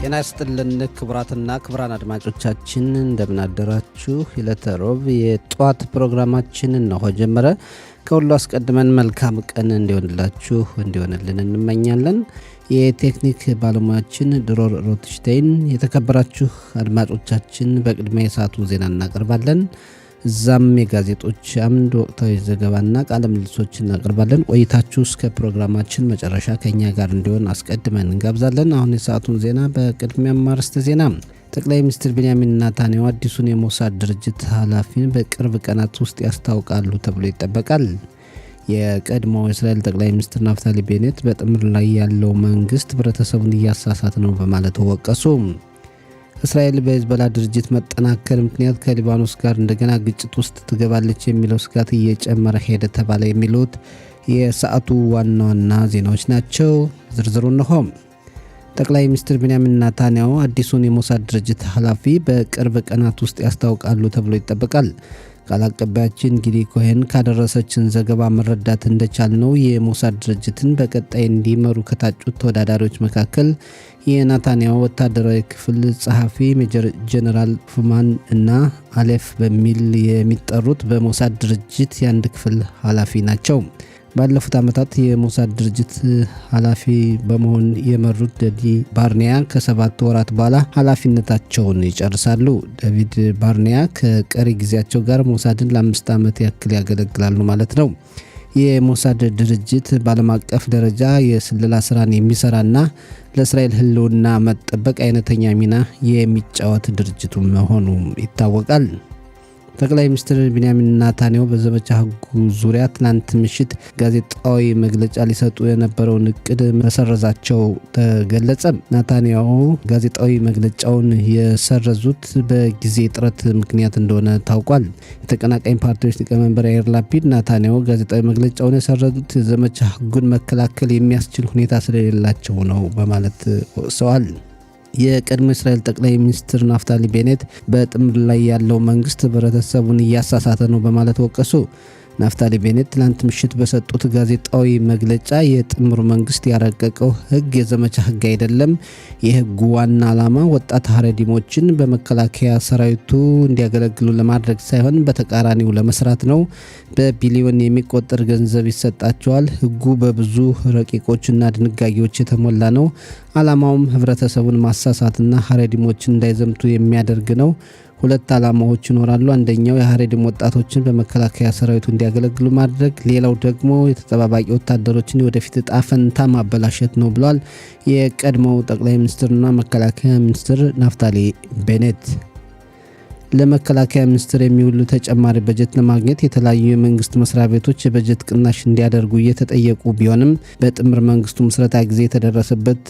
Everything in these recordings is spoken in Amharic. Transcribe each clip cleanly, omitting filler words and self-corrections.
ጤና ይስጥልን ክቡራትና ክቡራን አድማጮቻችን እንደምን አደራችሁ። ዕለተ ሮብ የጧት ፕሮግራማችን እነሆ ጀመረ። ከሁሉ አስቀድመን መልካም ቀን እንዲሆንላችሁ እንዲሆንልን እንመኛለን። የቴክኒክ ባለሙያችን ድሮር ሮትሽቴይን። የተከበራችሁ አድማጮቻችን በቅድሚያ የሰዓቱን ዜና እናቀርባለን። እዛም የጋዜጦች አምድ ወቅታዊ ዘገባና ቃለ ምልልሶች እናቀርባለን። ቆይታችሁ እስከ ፕሮግራማችን መጨረሻ ከኛ ጋር እንዲሆን አስቀድመን እንጋብዛለን። አሁን የሰዓቱን ዜና በቅድሚያ ማርስተ ዜና። ጠቅላይ ሚኒስትር ቤንያሚን ኔታንያሁ አዲሱን የሞሳድ ድርጅት ኃላፊን በቅርብ ቀናት ውስጥ ያስታውቃሉ ተብሎ ይጠበቃል። የቀድሞው የእስራኤል ጠቅላይ ሚኒስትር ናፍታሊ ቤኔት በጥምር ላይ ያለው መንግስት ህብረተሰቡን እያሳሳተ ነው በማለት ወቀሱ። እስራኤል በሂዝቦላ ድርጅት መጠናከር ምክንያት ከሊባኖስ ጋር እንደገና ግጭት ውስጥ ትገባለች የሚለው ስጋት እየጨመረ ሄደ ተባለ። የሚሉት የሰዓቱ ዋና ዋና ዜናዎች ናቸው። ዝርዝሩ እነሆ። ጠቅላይ ሚኒስትር ቤንያሚን ኔታንያሁ አዲሱን የሞሳድ ድርጅት ኃላፊ በቅርብ ቀናት ውስጥ ያስታውቃሉ ተብሎ ይጠበቃል። ቃል አቀባያችን ጊዲ ኮሄን ካደረሰችን ዘገባ መረዳት እንደቻልነው የሞሳድ ድርጅትን በቀጣይ እንዲመሩ ከታጩት ተወዳዳሪዎች መካከል የኔታንያሁ ወታደራዊ ክፍል ጸሐፊ ሜጀር ጄኔራል ፉማን እና አሌፍ በሚል የሚጠሩት በሞሳድ ድርጅት የአንድ ክፍል ኃላፊ ናቸው። ባለፉት ዓመታት የሞሳድ ድርጅት ኃላፊ በመሆን የመሩት ዴቪድ ባርኒያ ከ7 ወራት በኋላ ኃላፊነታቸውን ይጨርሳሉ። ዴቪድ ባርኒያ ከቀሪ ጊዜያቸው ጋር ሞሳድን ለ5 ዓመት ያክል ያገለግላሉ ማለት ነው። የሞሳድ ድርጅት በዓለም አቀፍ ደረጃ የስለላ ስራን የሚሰራና ለእስራኤል ሕልውና መጠበቅ አይነተኛ ሚና የሚጫወት ድርጅቱ መሆኑ ይታወቃል። ጠቅላይ ሚኒስትር ቤንያሚን ኔታንያሁ በዘመቻ ሕጉ ዙሪያ ትናንት ምሽት ጋዜጣዊ መግለጫ ሊሰጡ የነበረውን እቅድ መሰረዛቸው ተገለጸ። ኔታንያሁ ጋዜጣዊ መግለጫውን የሰረዙት በጊዜ እጥረት ምክንያት እንደሆነ ታውቋል። የተቀናቃኝ ፓርቲዎች ሊቀመንበር ያኢር ላፒድ ኔታንያሁ ጋዜጣዊ መግለጫውን የሰረዙት ዘመቻ ሕጉን መከላከል የሚያስችል ሁኔታ ስለሌላቸው ነው በማለት ወቅሰዋል። የቀድሞ እስራኤል ጠቅላይ ሚኒስትር ናፍታሊ ቤኔት በጥምር ላይ ያለው መንግስት ህብረተሰቡን እያሳሳተ ነው በማለት ወቀሱ። ናፍታሊ ቤኔት ትላንት ምሽት በሰጡት ጋዜጣዊ መግለጫ የጥምር መንግስት ያረቀቀው ህግ የዘመቻ ህግ አይደለም፣ የህጉ ዋና ዓላማ ወጣት ሀረዲሞችን በመከላከያ ሰራዊቱ እንዲያገለግሉ ለማድረግ ሳይሆን በተቃራኒው ለመስራት ነው። በቢሊዮን የሚቆጠር ገንዘብ ይሰጣቸዋል። ህጉ በብዙ ረቂቆችና ድንጋጌዎች የተሞላ ነው። ዓላማውም ህብረተሰቡን ማሳሳትና ሀረዲሞችን እንዳይዘምቱ የሚያደርግ ነው። 2 ዓላማዎች ይኖራሉ። አንደኛው የሀረዲም ወጣቶችን በመከላከያ ሰራዊቱ እንዲያገለግሉ ማድረግ፣ ሌላው ደግሞ የተጠባባቂ ወታደሮችን ወደፊት ዕጣ ፈንታ ማበላሸት ነው ብሏል የቀድሞው ጠቅላይ ሚኒስትርና መከላከያ ሚኒስትር ናፍታሊ ቤኔት። ለመከላከያ ሚኒስቴር የሚውሉ ተጨማሪ በጀት ለማግኘት የተለያዩ የመንግስት መስሪያ ቤቶች የበጀት ቅናሽ እንዲያደርጉ እየተጠየቁ ቢሆንም በጥምር መንግስቱ ምስረታ ጊዜ የተደረሰበት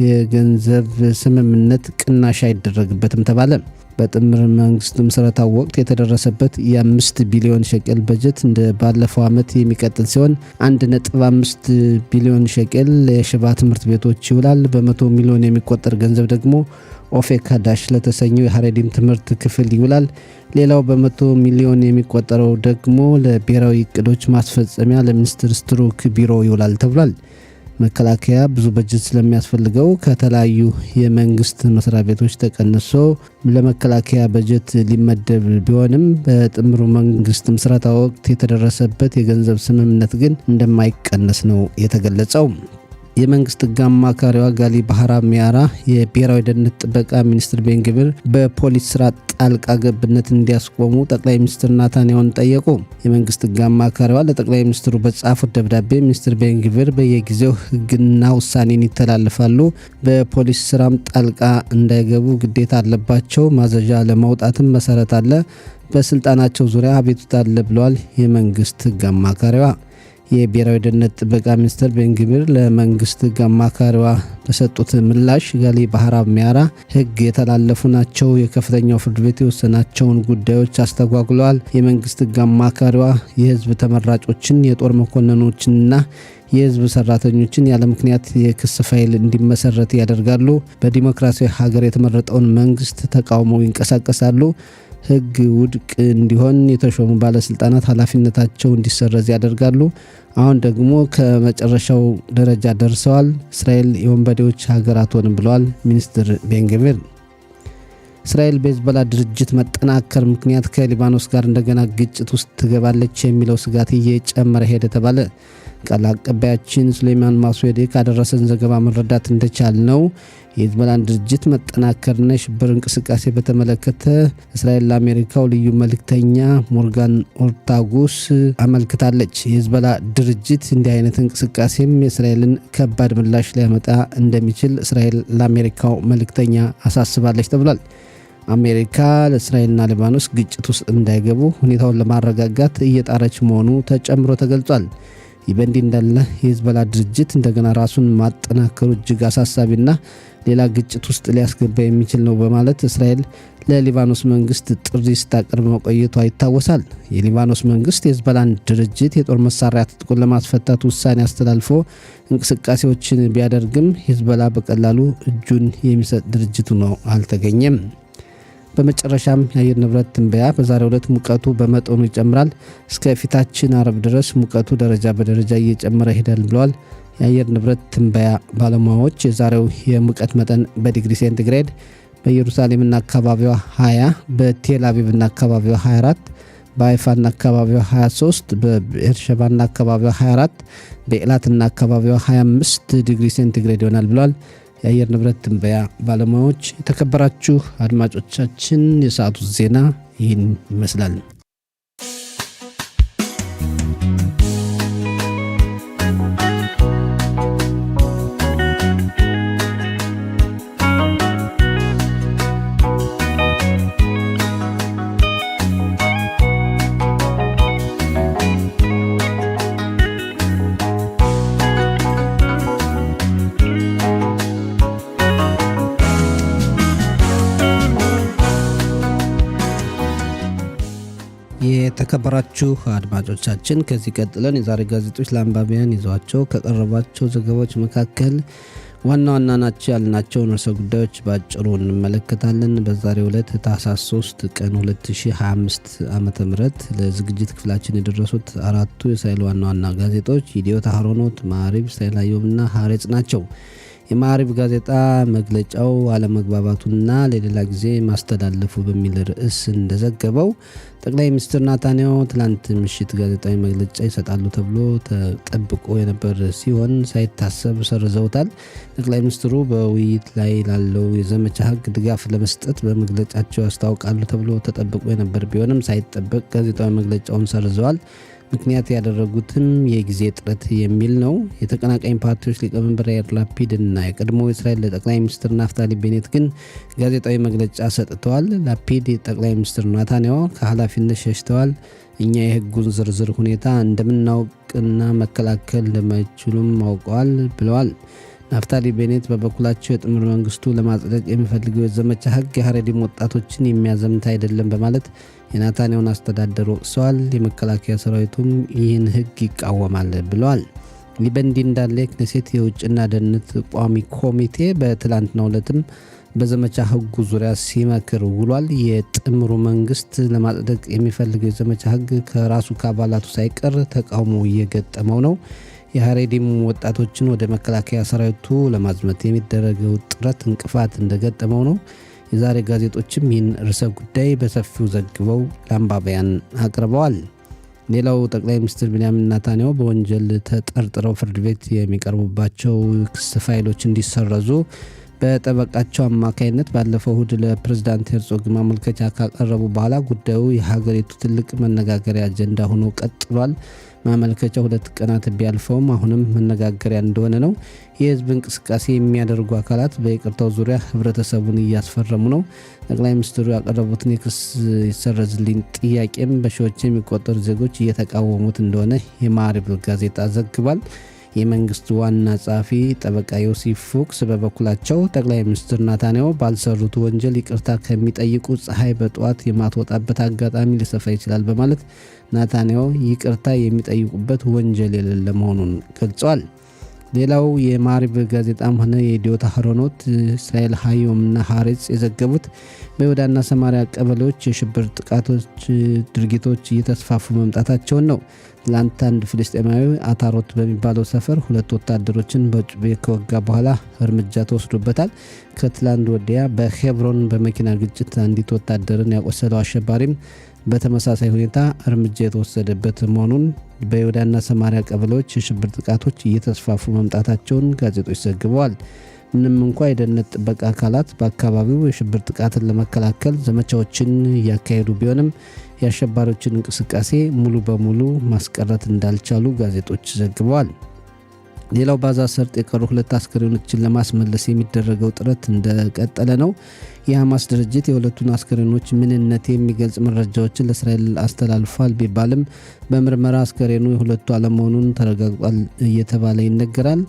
የገንዘብ ስምምነት ቅናሽ አይደረግበትም ተባለ። በጥምር መንግስቱ ምስረታ ወቅት የተደረሰበት የ5 ቢሊዮን ሸቄል በጀት እንደ ባለፈው ዓመት የሚቀጥል ሲሆን 1.5 ቢሊዮን ሸቄል ለሽባ ትምህርት ቤቶች ይውላል። በ100 ሚሊዮን የሚቆጠር ገንዘብ ደግሞ ኦፌክ ሀዳሽ ለተሰኘው የሀረዲም ትምህርት ክፍል ይውላል። ሌላው በ100 ሚሊዮን የሚቆጠረው ደግሞ ለብሔራዊ እቅዶች ማስፈጸሚያ ለሚኒስትር ስትሩክ ቢሮ ይውላል ተብሏል። መከላከያ ብዙ በጀት ስለሚያስፈልገው ከተለያዩ የመንግስት መስሪያ ቤቶች ተቀንሶ ለመከላከያ በጀት ሊመደብ ቢሆንም በጥምሩ መንግስት ምስረታ ወቅት የተደረሰበት የገንዘብ ስምምነት ግን እንደማይቀነስ ነው የተገለጸው። የመንግስት ሕግ አማካሪዋ ጋሊ ባህራ ሚያራ የብሔራዊ ደህንነት ጥበቃ ሚኒስትር ቤን ግቪር በፖሊስ ስራ ጣልቃ ገብነት እንዲያስቆሙ ጠቅላይ ሚኒስትር ኔታንያሁን ጠየቁ። የመንግስት ሕግ አማካሪዋ ለጠቅላይ ሚኒስትሩ በጻፉት ደብዳቤ ሚኒስትር ቤን ግቪር በየጊዜው ሕግና ውሳኔን ይተላለፋሉ፣ በፖሊስ ስራም ጣልቃ እንዳይገቡ ግዴታ አለባቸው፣ ማዘዣ ለማውጣትም መሰረት አለ፣ በስልጣናቸው ዙሪያ አቤቱታ አለ ብለዋል የመንግስት ሕግ አማካሪዋ። የብሔራዊ ደህንነት ጥበቃ ሚኒስትር ቤን ግቪር ለመንግስት ሕግ አማካሪዋ በሰጡት ምላሽ ጋሊ ባህራ ሚያራ ሕግ የተላለፉ ናቸው፣ የከፍተኛው ፍርድ ቤት የወሰናቸውን ጉዳዮች አስተጓጉለዋል። የመንግስት ሕግ አማካሪዋ የህዝብ ተመራጮችን፣ የጦር መኮንኖችንና የህዝብ ሰራተኞችን ያለ ምክንያት የክስ ፋይል እንዲመሰረት ያደርጋሉ። በዲሞክራሲያዊ ሀገር የተመረጠውን መንግስት ተቃውመው ይንቀሳቀሳሉ። ሕግ ውድቅ እንዲሆን የተሾሙ ባለስልጣናት ኃላፊነታቸው እንዲሰረዝ ያደርጋሉ። አሁን ደግሞ ከመጨረሻው ደረጃ ደርሰዋል። እስራኤል የወንበዴዎች ሀገር አትሆንም ብለዋል ሚኒስትር ቤን-ግቪር። እስራኤል በሂዝቦላ ድርጅት መጠናከር ምክንያት ከሊባኖስ ጋር እንደገና ግጭት ውስጥ ትገባለች የሚለው ስጋት እየጨመረ ሄደ ተባለ። ቃል አቀባያችን ሱሌይማን ማስዌዴ ካደረሰን ዘገባ መረዳት እንደቻል ነው የሂዝቦላን ድርጅት መጠናከርና የሽብር እንቅስቃሴ በተመለከተ እስራኤል ለአሜሪካው ልዩ መልእክተኛ ሞርጋን ኦርታጉስ አመልክታለች። የሂዝቦላ ድርጅት እንዲህ አይነት እንቅስቃሴም የእስራኤልን ከባድ ምላሽ ሊያመጣ እንደሚችል እስራኤል ለአሜሪካው መልእክተኛ አሳስባለች ተብሏል። አሜሪካ ለእስራኤልና ሊባኖስ ግጭት ውስጥ እንዳይገቡ ሁኔታውን ለማረጋጋት እየጣረች መሆኑ ተጨምሮ ተገልጿል። ይህ በእንዲህ እንዳለ የሂዝቦላ ድርጅት እንደገና ራሱን ማጠናከሩ እጅግ አሳሳቢና ሌላ ግጭት ውስጥ ሊያስገባ የሚችል ነው በማለት እስራኤል ለሊባኖስ መንግስት ጥሪ ስታቀርብ መቆየቷ ይታወሳል። የሊባኖስ መንግስት የሂዝቦላን ድርጅት የጦር መሳሪያ ትጥቁን ለማስፈታት ውሳኔ አስተላልፎ እንቅስቃሴዎችን ቢያደርግም ሂዝቦላ በቀላሉ እጁን የሚሰጥ ድርጅቱ ነው አልተገኘም። በመጨረሻም የአየር ንብረት ትንበያ በዛሬው ዕለት ሙቀቱ በመጠኑ ይጨምራል። እስከ ፊታችን አርብ ድረስ ሙቀቱ ደረጃ በደረጃ እየጨመረ ይሄዳል ብለዋል የአየር ንብረት ትንበያ ባለሙያዎች። የዛሬው የሙቀት መጠን በዲግሪ ሴንቲግሬድ በኢየሩሳሌምና አካባቢዋ 20፣ በቴል አቪቭና አካባቢዋ 24፣ በሃይፋና አካባቢዋ 23፣ በቤርሸባና አካባቢዋ 24፣ በኤላትና አካባቢዋ 25 ዲግሪ ሴንቲግሬድ ይሆናል ብለዋል የአየር ንብረት ትንበያ ባለሙያዎች። የተከበራችሁ አድማጮቻችን የሰዓቱ ዜና ይህን ይመስላል። የተከበራችሁ አድማጮቻችን ከዚህ ቀጥለን የዛሬ ጋዜጦች ለአንባቢያን ይዘዋቸው ከቀረቧቸው ዘገባዎች መካከል ዋና ዋና ናቸው ያልናቸውን ርዕሰ ጉዳዮች በአጭሩ እንመለከታለን። በዛሬው ዕለት ታህሳስ 3 ቀን 2025 ዓ.ም ለዝግጅት ክፍላችን የደረሱት አራቱ የእስራኤል ዋና ዋና ጋዜጦች ኢዲዮት አህሮኖት፣ ማዕሪብ፣ እስራኤል ሃዮም ሀሬጽ ናቸው። የማዕሪብ ጋዜጣ መግለጫው አለመግባባቱና ለሌላ ጊዜ ማስተላለፉ በሚል ርዕስ እንደዘገበው ጠቅላይ ሚኒስትር ናታንያሁ ትላንት ምሽት ጋዜጣዊ መግለጫ ይሰጣሉ ተብሎ ተጠብቆ የነበር ሲሆን ሳይታሰብ ሰርዘውታል። ጠቅላይ ሚኒስትሩ በውይይት ላይ ላለው የዘመቻ ሕግ ድጋፍ ለመስጠት በመግለጫቸው ያስታውቃሉ ተብሎ ተጠብቆ የነበር ቢሆንም ሳይጠበቅ ጋዜጣዊ መግለጫውን ሰርዘዋል። ምክንያት ያደረጉትም የጊዜ እጥረት የሚል ነው። የተቀናቃኝ ፓርቲዎች ሊቀመንበር ያኢር ላፒድ እና የቀድሞ የእስራኤል ጠቅላይ ሚኒስትር ናፍታሊ ቤኔት ግን ጋዜጣዊ መግለጫ ሰጥተዋል። ላፒድ ጠቅላይ ሚኒስትር ናታንያሁ ከኃላፊነት ሸሽተዋል፣ እኛ የህጉን ዝርዝር ሁኔታ እንደምናውቅና መከላከል እንደማይችሉም አውቀዋል ብለዋል። ናፍታሊ ቤኔት በበኩላቸው የጥምር መንግስቱ ለማጽደቅ የሚፈልገው የዘመቻ ህግ የሀሬዲም ወጣቶችን የሚያዘምት አይደለም በማለት የናታንያሁን አስተዳደር ወቅሰዋል። የመከላከያ ሰራዊቱም ይህን ህግ ይቃወማል ብለዋል። ይህ በእንዲህ እንዳለ ክኔሴት የውጭና ደህንነት ቋሚ ኮሚቴ በትላንትናው ዕለትም በዘመቻ ህጉ ዙሪያ ሲመክር ውሏል። የጥምሩ መንግስት ለማጽደቅ የሚፈልገው የዘመቻ ህግ ከራሱ ከአባላቱ ሳይቀር ተቃውሞ እየገጠመው ነው። የሀሬዲም ወጣቶችን ወደ መከላከያ ሰራዊቱ ለማዝመት የሚደረገው ጥረት እንቅፋት እንደገጠመው ነው። የዛሬ ጋዜጦችም ይህን ርዕሰ ጉዳይ በሰፊው ዘግበው ለአንባቢያን አቅርበዋል። ሌላው ጠቅላይ ሚኒስትር ቤንያሚን ናታንያሁ በወንጀል ተጠርጥረው ፍርድ ቤት የሚቀርቡባቸው ክስ ፋይሎች እንዲሰረዙ በጠበቃቸው አማካይነት ባለፈው እሁድ ለፕሬዝዳንት ሄርዞግ ማመልከቻ ካቀረቡ በኋላ ጉዳዩ የሀገሪቱ ትልቅ መነጋገሪያ አጀንዳ ሆኖ ቀጥሏል። ማመልከቻው 2 ቀናት ቢያልፈውም አሁንም መነጋገሪያ እንደሆነ ነው። የህዝብ እንቅስቃሴ የሚያደርጉ አካላት በይቅርታው ዙሪያ ህብረተሰቡን እያስፈረሙ ነው። ጠቅላይ ሚኒስትሩ ያቀረቡትን የክስ ይሰረዝልኝ ጥያቄም በሺዎች የሚቆጠሩ ዜጎች እየተቃወሙት እንደሆነ የማዕሪብ ጋዜጣ ዘግቧል። የመንግስት ዋና ጸሐፊ ጠበቃ ዮሴፍ ፉክስ በበኩላቸው ጠቅላይ ሚኒስትር ናታንያሁ ባልሰሩት ወንጀል ይቅርታ ከሚጠይቁ ፀሐይ በጠዋት የማትወጣበት አጋጣሚ ሊሰፋ ይችላል በማለት ናታንያሁ ይቅርታ የሚጠይቁበት ወንጀል የሌለ መሆኑን ገልጸዋል። ሌላው የማሪብ ጋዜጣም ሆነ የኢዲዮት አህሮኖት እስራኤል ሃዮምና ሃሬጽ የዘገቡት በይሁዳና ሰማሪያ ቀበሌዎች የሽብር ጥቃቶች ድርጊቶች እየተስፋፉ መምጣታቸውን ነው። ትላንት አንድ ፍልስጤማዊ አታሮት በሚባለው ሰፈር 2 ወታደሮችን በጩቤ ከወጋ በኋላ እርምጃ ተወስዶበታል። ከትላንት ወዲያ በሄብሮን በመኪና ግጭት አንዲት ወታደርን ያቆሰለው አሸባሪም በተመሳሳይ ሁኔታ እርምጃ የተወሰደበት መሆኑን በይሁዳና ሰማሪያ ቀበሌዎች የሽብር ጥቃቶች እየተስፋፉ መምጣታቸውን ጋዜጦች ዘግበዋል። ምንም እንኳ የደህንነት ጥበቃ አካላት በአካባቢው የሽብር ጥቃትን ለመከላከል ዘመቻዎችን እያካሄዱ ቢሆንም የአሸባሪዎችን እንቅስቃሴ ሙሉ በሙሉ ማስቀረት እንዳልቻሉ ጋዜጦች ዘግበዋል። ሌላው በጋዛ ሰርጥ የቀሩ 2 አስከሬኖችን ለማስመለስ የሚደረገው ጥረት እንደቀጠለ ነው። የሐማስ ድርጅት የሁለቱን አስከሬኖች ምንነት የሚገልጽ መረጃዎችን ለእስራኤል አስተላልፏል ቢባልም በምርመራ አስከሬኑ የሁለቱ አለመሆኑን ተረጋግጧል እየተባለ ይነገራል።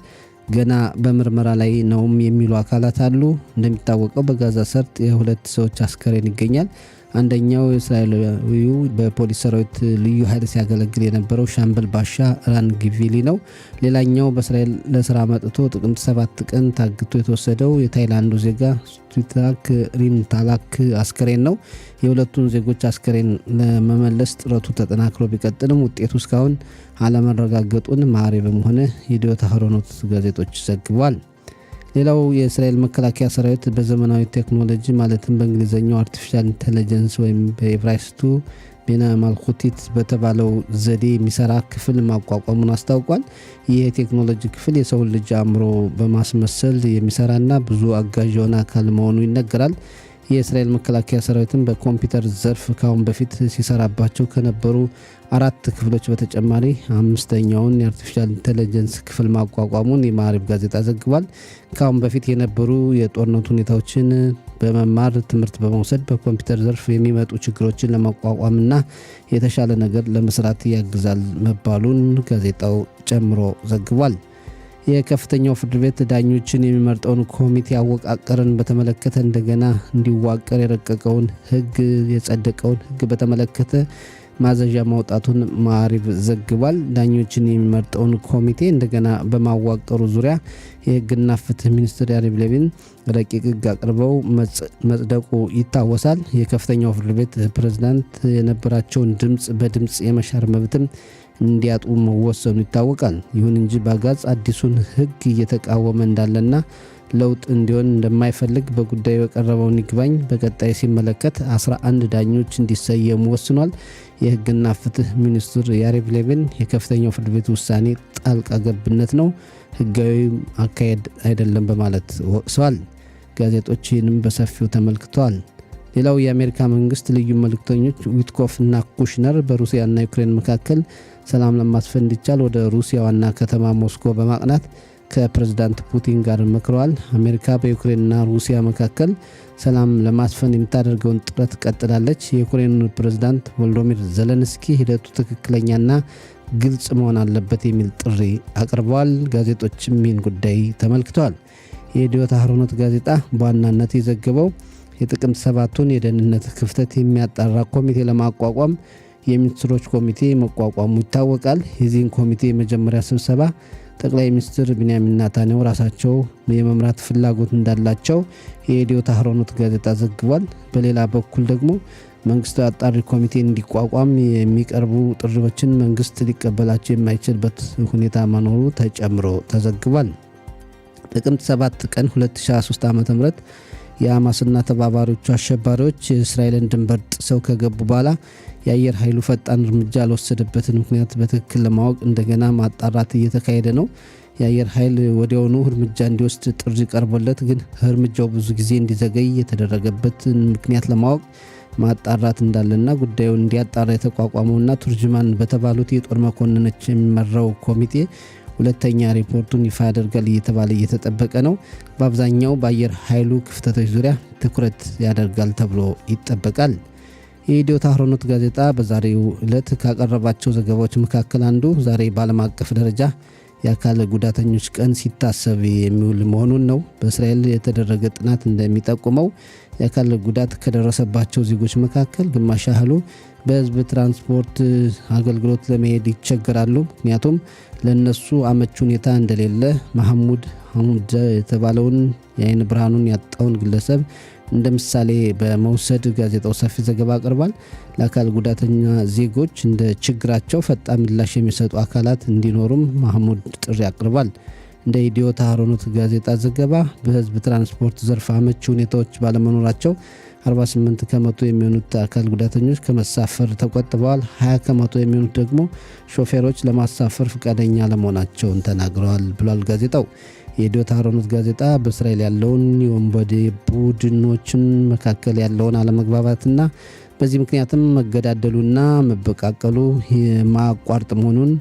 ገና በምርመራ ላይ ነውም የሚሉ አካላት አሉ። እንደሚታወቀው በጋዛ ሰርጥ የ2 ሰዎች አስከሬን ይገኛል። አንደኛው እስራኤላዊው በፖሊስ ሰራዊት ልዩ ኃይል ሲያገለግል የነበረው ሻምበል ባሻ ራን ጊቪሊ ነው። ሌላኛው በእስራኤል ለስራ መጥቶ ጥቅምት 7 ቀን ታግቶ የተወሰደው የታይላንዱ ዜጋ ስቱታክ ሪንታላክ አስከሬን ነው። የሁለቱን ዜጎች አስከሬን ለመመለስ ጥረቱ ተጠናክሮ ቢቀጥልም ውጤቱ እስካሁን አለመረጋገጡን ማዕሬብም ሆነ የኢዲዮት አህሮኖት ጋዜጦች ዘግቧል። ሌላው የእስራኤል መከላከያ ሰራዊት በዘመናዊ ቴክኖሎጂ ማለትም በእንግሊዝኛው አርቲፊሻል ኢንተለጀንስ ወይም በዕብራይስጡ ቢና ማልኩቲት በተባለው ዘዴ የሚሰራ ክፍል ማቋቋሙን አስታውቋል። ይህ የቴክኖሎጂ ክፍል የሰውን ልጅ አእምሮ በማስመሰል የሚሰራና ብዙ አጋዥ የሆነ አካል መሆኑ ይነገራል። የእስራኤል መከላከያ ሰራዊትን በኮምፒውተር ዘርፍ ካሁን በፊት ሲሰራባቸው ከነበሩ 4 ክፍሎች በተጨማሪ 5ኛውን የአርቲፊሻል ኢንተለጀንስ ክፍል ማቋቋሙን የማዕሪብ ጋዜጣ ዘግቧል። ካሁን በፊት የነበሩ የጦርነት ሁኔታዎችን በመማር ትምህርት በመውሰድ በኮምፒውተር ዘርፍ የሚመጡ ችግሮችን ለመቋቋምና የተሻለ ነገር ለመስራት ያግዛል መባሉን ጋዜጣው ጨምሮ ዘግቧል። የከፍተኛው ፍርድ ቤት ዳኞችን የሚመርጠውን ኮሚቴ አወቃቀርን በተመለከተ እንደገና እንዲዋቀር የረቀቀውን የጸደቀውን ሕግ በተመለከተ ማዘዣ ማውጣቱን ማዕሪብ ዘግቧል። ዳኞችን የሚመርጠውን ኮሚቴ እንደገና በማዋቀሩ ዙሪያ የሕግና ፍትህ ሚኒስትር ያሪቭ ሌቪን ረቂቅ ሕግ አቅርበው መጽደቁ ይታወሳል። የከፍተኛው ፍርድ ቤት ፕሬዝዳንት የነበራቸውን በድምፅ የመሻር መብትም እንዲያጡ መወሰኑ ይታወቃል። ይሁን እንጂ ባጋዝ አዲሱን ሕግ እየተቃወመ እንዳለና ለውጥ እንዲሆን እንደማይፈልግ በጉዳዩ የቀረበውን ይግባኝ በቀጣይ ሲመለከት 11 ዳኞች እንዲሰየሙ ወስኗል። የሕግና ፍትህ ሚኒስትር ያሪቭ ሌቪን የከፍተኛው ፍርድ ቤት ውሳኔ ጣልቃ ገብነት ነው፣ ሕጋዊ አካሄድ አይደለም በማለት ወቅሰዋል። ጋዜጦች ይህንም በሰፊው ተመልክተዋል። ሌላው የአሜሪካ መንግስት ልዩ መልእክተኞች ዊትኮፍ እና ኩሽነር በሩሲያና ዩክሬን መካከል ሰላም ለማስፈን እንዲቻል ወደ ሩሲያ ዋና ከተማ ሞስኮ በማቅናት ከፕሬዝዳንት ፑቲን ጋር መክረዋል። አሜሪካ በዩክሬንና ሩሲያ መካከል ሰላም ለማስፈን የምታደርገውን ጥረት ቀጥላለች። የዩክሬን ፕሬዝዳንት ቮሎዲሚር ዘለንስኪ ሂደቱ ትክክለኛና ግልጽ መሆን አለበት የሚል ጥሪ አቅርበዋል። ጋዜጦችም ይህን ጉዳይ ተመልክተዋል። የኢዲዮት አህሮኖት ጋዜጣ በዋናነት የዘገበው የጥቅምት 7ቱን የደህንነት ክፍተት የሚያጣራ ኮሚቴ ለማቋቋም የሚኒስትሮች ኮሚቴ መቋቋሙ ይታወቃል። የዚህን ኮሚቴ የመጀመሪያ ስብሰባ ጠቅላይ ሚኒስትር ቢንያሚን ኔታንያሁ ራሳቸው የመምራት ፍላጎት እንዳላቸው የኢዲዮት አህሮኖት ጋዜጣ ዘግቧል። በሌላ በኩል ደግሞ መንግስታዊ አጣሪ ኮሚቴ እንዲቋቋም የሚቀርቡ ጥሪዎችን መንግስት ሊቀበላቸው የማይችልበት ሁኔታ መኖሩ ተጨምሮ ተዘግቧል። ጥቅምት 7 ቀን 2023 ዓ.ም የሐማስና ተባባሪዎቹ አሸባሪዎች የእስራኤልን ድንበር ጥሰው ከገቡ በኋላ የአየር ኃይሉ ፈጣን እርምጃ ያልወሰደበትን ምክንያት በትክክል ለማወቅ እንደገና ማጣራት እየተካሄደ ነው። የአየር ኃይል ወዲያውኑ እርምጃ እንዲወስድ ጥሪ ቀርቦለት ግን እርምጃው ብዙ ጊዜ እንዲዘገይ የተደረገበትን ምክንያት ለማወቅ ማጣራት እንዳለና ጉዳዩን እንዲያጣራ የተቋቋመውና ቱርጅማን በተባሉት የጦር መኮንኖች የሚመራው ኮሚቴ ሁለተኛ ሪፖርቱን ይፋ ያደርጋል እየተባለ እየተጠበቀ ነው። በአብዛኛው በአየር ኃይሉ ክፍተቶች ዙሪያ ትኩረት ያደርጋል ተብሎ ይጠበቃል። የኢዲዮት አህሮኖት ጋዜጣ በዛሬው ዕለት ካቀረባቸው ዘገባዎች መካከል አንዱ ዛሬ በዓለም አቀፍ ደረጃ የአካል ጉዳተኞች ቀን ሲታሰብ የሚውል መሆኑን ነው። በእስራኤል የተደረገ ጥናት እንደሚጠቁመው የአካል ጉዳት ከደረሰባቸው ዜጎች መካከል ግማሽ ያህሉ በሕዝብ ትራንስፖርት አገልግሎት ለመሄድ ይቸገራሉ። ምክንያቱም ለነሱ አመች ሁኔታ እንደሌለ መሐሙድ ሐሙድ የተባለውን የአይን ብርሃኑን ያጣውን ግለሰብ እንደ ምሳሌ በመውሰድ ጋዜጣው ሰፊ ዘገባ አቅርቧል። ለአካል ጉዳተኛ ዜጎች እንደ ችግራቸው ፈጣን ምላሽ የሚሰጡ አካላት እንዲኖሩም መሐሙድ ጥሪ አቅርቧል። እንደ ኢዲዮት አህሮኖት ጋዜጣ ዘገባ በህዝብ ትራንስፖርት ዘርፍ አመች ሁኔታዎች ባለመኖራቸው 48 ከመቶ የሚሆኑት አካል ጉዳተኞች ከመሳፈር ተቆጥበዋል። 20 ከመቶ የሚሆኑት ደግሞ ሾፌሮች ለማሳፈር ፈቃደኛ ለመሆናቸውን ተናግረዋል ብሏል ጋዜጣው። የኢዲዮት አህሮኖት ጋዜጣ በእስራኤል ያለውን የወንበዴ ቡድኖችን መካከል ያለውን አለመግባባትና በዚህ ምክንያትም መገዳደሉና መበቃቀሉ የማያቋርጥ መሆኑን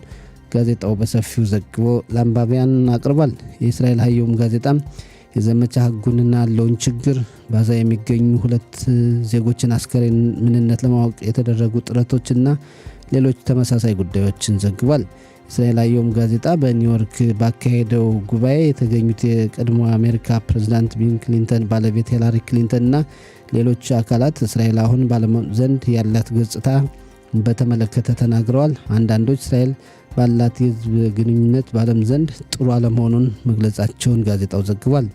ጋዜጣው በሰፊው ዘግቦ ለአንባቢያን አቅርቧል። የእስራኤል ሀየውም ጋዜጣም የዘመቻ ህጉንና ያለውን ችግር ባዛ የሚገኙ 2 ዜጎችን አስከሬን ምንነት ለማወቅ የተደረጉ ጥረቶችና ሌሎች ተመሳሳይ ጉዳዮችን ዘግቧል። እስራኤል ሀየውም ጋዜጣ በኒውዮርክ ባካሄደው ጉባኤ የተገኙት የቀድሞ አሜሪካ ፕሬዝዳንት ቢል ክሊንተን ባለቤት ሂላሪ ክሊንተንና ሌሎች አካላት እስራኤል አሁን ባለም ዘንድ ያላት ገጽታ በተመለከተ ተናግረዋል። አንዳንዶች እስራኤል ባላት የህዝብ ግንኙነት ባለም ዘንድ ጥሩ አለመሆኑን መግለጻቸውን ጋዜጣው ዘግቧል።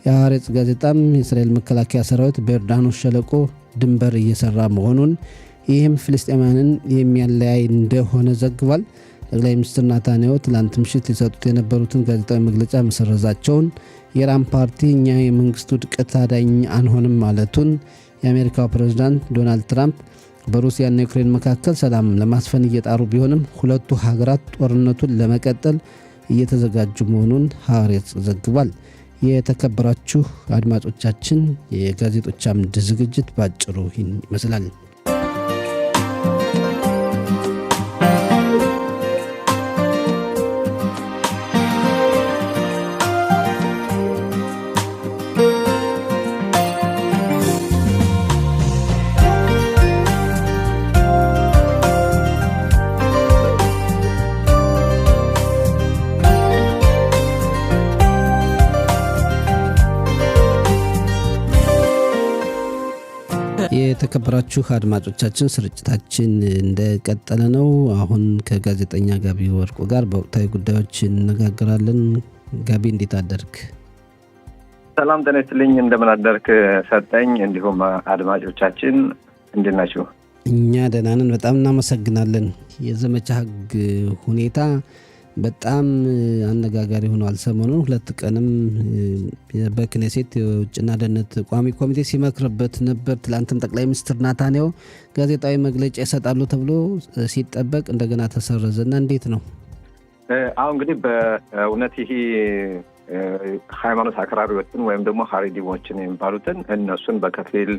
የሐሬጽ ጋዜጣም የእስራኤል መከላከያ ሰራዊት በዮርዳኖስ ሸለቆ ድንበር እየሰራ መሆኑን ይህም ፍልስጤማውያንን የሚያለያይ እንደሆነ ዘግቧል። ጠቅላይ ሚኒስትር ናታንያሁ ትላንት ምሽት ሊሰጡት የነበሩትን ጋዜጣዊ መግለጫ መሰረዛቸውን፣ የኢራን ፓርቲ እኛ የመንግስቱ ውድቀት አዳኝ አንሆንም ማለቱን፣ የአሜሪካው ፕሬዝዳንት ዶናልድ ትራምፕ በሩሲያና ዩክሬን መካከል ሰላም ለማስፈን እየጣሩ ቢሆንም ሁለቱ ሀገራት ጦርነቱን ለመቀጠል እየተዘጋጁ መሆኑን ሐሬጽ ዘግቧል። የተከበራችሁ አድማጮቻችን የጋዜጦች አምድ ዝግጅት ባጭሩ ይህን ይመስላል። የተከበራችሁ አድማጮቻችን ስርጭታችን እንደቀጠለ ነው። አሁን ከጋዜጠኛ ጋቢ ወርቁ ጋር በወቅታዊ ጉዳዮች እንነጋገራለን። ጋቢ እንዴት አደርክ? ሰላም ጤና ይስጥልኝ። እንደምን አደርክ ሰጠኝ። እንዲሁም አድማጮቻችን እንዴት ናችሁ? እኛ ደህና ነን። በጣም እናመሰግናለን። የዘመቻ ህግ ሁኔታ በጣም አነጋጋሪ ሆኗል። ሰሞኑን 2 ቀንም በክኔሴት የውጭና ደህንነት ቋሚ ኮሚቴ ሲመክርበት ነበር። ትላንትም ጠቅላይ ሚኒስትር ናታንያሁ ጋዜጣዊ መግለጫ ይሰጣሉ ተብሎ ሲጠበቅ እንደገና ተሰረዘና እንዴት ነው? አሁን እንግዲህ በእውነት ይሄ ሃይማኖት አክራሪዎችን ወይም ደግሞ ሀሪዲሞችን የሚባሉትን እነሱን በከፊል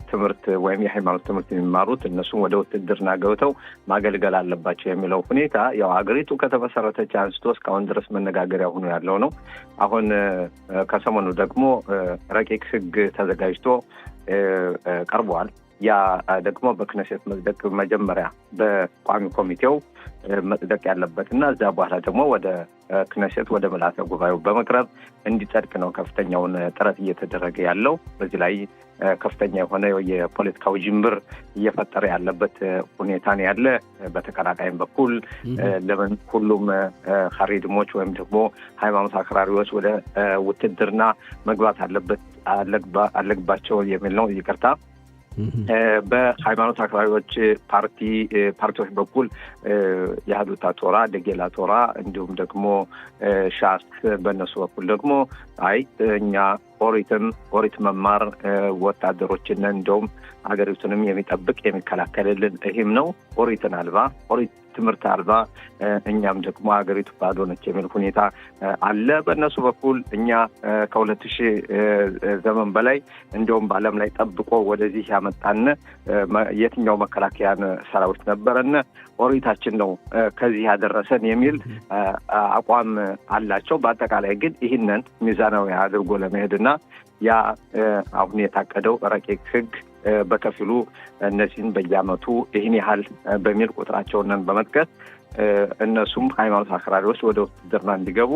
ትምህርት ወይም የሃይማኖት ትምህርት የሚማሩት እነሱን ወደ ውትድርና ገብተው ማገልገል አለባቸው የሚለው ሁኔታ ያው አገሪቱ ከተመሰረተች አንስቶ እስካሁን ድረስ መነጋገሪያ ሆኖ ያለው ነው። አሁን ከሰሞኑ ደግሞ ረቂቅ ህግ ተዘጋጅቶ ቀርቧል። ያ ደግሞ በክነሴት መጽደቅ መጀመሪያ በቋሚ ኮሚቴው መጽደቅ ያለበትና እዛ በኋላ ደግሞ ወደ ክነሴት ወደ ምልዓተ ጉባኤው በመቅረብ እንዲጸድቅ ነው ከፍተኛውን ጥረት እየተደረገ ያለው። በዚህ ላይ ከፍተኛ የሆነ የፖለቲካዊ ጅምር እየፈጠረ ያለበት ሁኔታ ነው ያለ። በተቀናቃይም በኩል ለምን ሁሉም ሀሪድሞች ወይም ደግሞ ሃይማኖት አክራሪዎች ወደ ውትድርና መግባት አለባቸው የሚል ነው። ይቅርታ በሃይማኖት አክራሪዎች ፓርቲዎች በኩል የአህዱት ቶራ፣ ደጌላ ቶራ እንዲሁም ደግሞ ሻስ በእነሱ በኩል ደግሞ አይ እኛ ኦሪት መማር ወታደሮችን እንደውም ሀገሪቱንም የሚጠብቅ የሚከላከልልን ይህም ነው። ኦሪትን አልባ ኦሪት ትምህርት አልባ እኛም ደግሞ ሀገሪቱ ባዶ ነች የሚል ሁኔታ አለ። በእነሱ በኩል እኛ ከ2000 ዘመን በላይ እንደውም በዓለም ላይ ጠብቆ ወደዚህ ያመጣን የትኛው መከላከያን ሰራዊት ነበረን፣ ኦሪታችን ነው ከዚህ ያደረሰን የሚል አቋም አላቸው። በአጠቃላይ ግን ይህንን ሚዛናዊ አድርጎ ለመሄድና ያ አሁን የታቀደው ረቂቅ ህግ በከፊሉ እነዚህን በየዓመቱ ይህን ያህል በሚል ቁጥራቸውን በመጥቀስ እነሱም ሃይማኖት አክራሪዎች ወደ ውትድርና እንዲገቡ